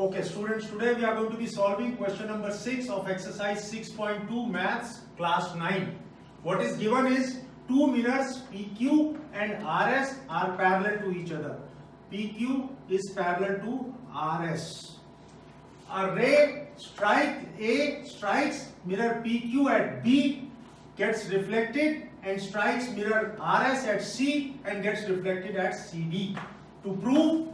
Okay, students, today we are going to be solving question number 6 of exercise 6.2 maths class 9. What is given is two mirrors PQ and RS are parallel to each other. PQ is parallel to RS. A ray strikes mirror PQ at B, gets reflected and strikes mirror RS at C and gets reflected at CD. To prove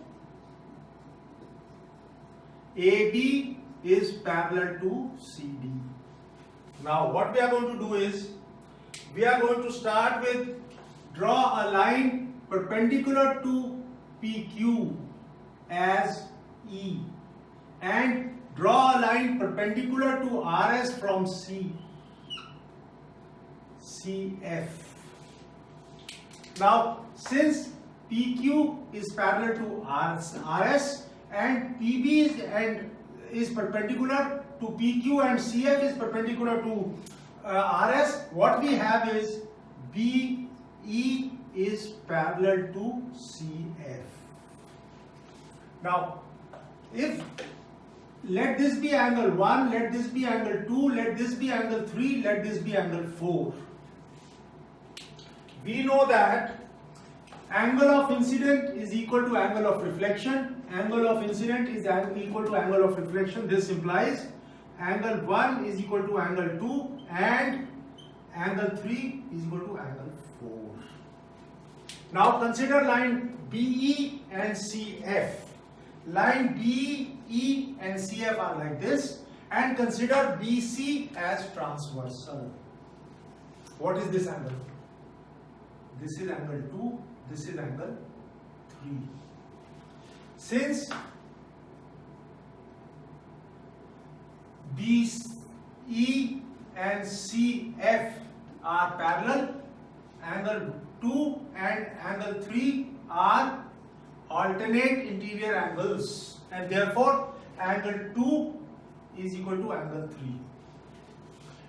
AB is parallel to CD. Now what we are going to do is, we are going to start with draw a line perpendicular to PQ as E and draw a line perpendicular to RS from C, CF. Now since PQ is parallel to RS and PB is perpendicular to PQ and CF is perpendicular to RS, what we have is BE is parallel to CF. Now, if let this be angle 1, let this be angle 2, let this be angle 3, let this be angle 4. We know that angle of incident is equal to angle of reflection. Angle of incident is equal to angle of reflection. This implies angle 1 is equal to angle 2 and angle 3 is equal to angle 4. Now consider line BE and CF. Line BE and CF are like this, and consider BC as transversal. What is this angle? This is angle 2, this is angle 3. Since BE and CF are parallel, angle 2 and angle 3 are alternate interior angles, and therefore angle 2 is equal to angle 3.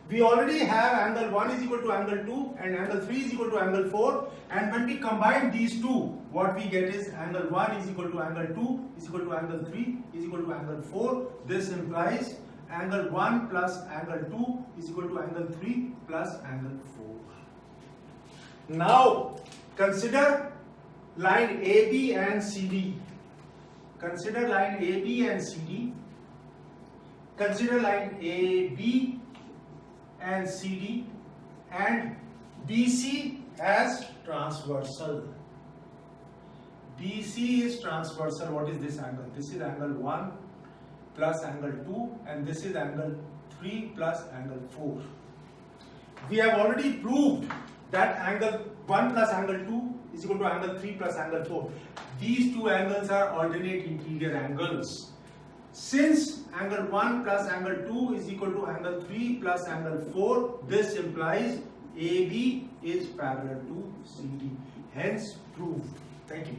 We already have angle 1 is equal to angle 2 and angle 3 is equal to angle 4, and when we combine these two, what we get is angle 1 is equal to angle 2 is equal to angle 3 is equal to angle 4. This implies angle 1 plus angle 2 is equal to angle 3 plus angle 4. Now consider line AB and CD. Consider line AB and CD. Consider line AB and CD and BC as transversal. BC is transversal. What is this angle? This is angle 1 plus angle 2 and this is angle 3 plus angle 4. We have already proved that angle 1 plus angle 2 is equal to angle 3 plus angle 4. These two angles are alternate interior angles. Since angle 1 plus angle 2 is equal to angle 3 plus angle 4, this implies AB is parallel to CD. Hence proved. Thank you.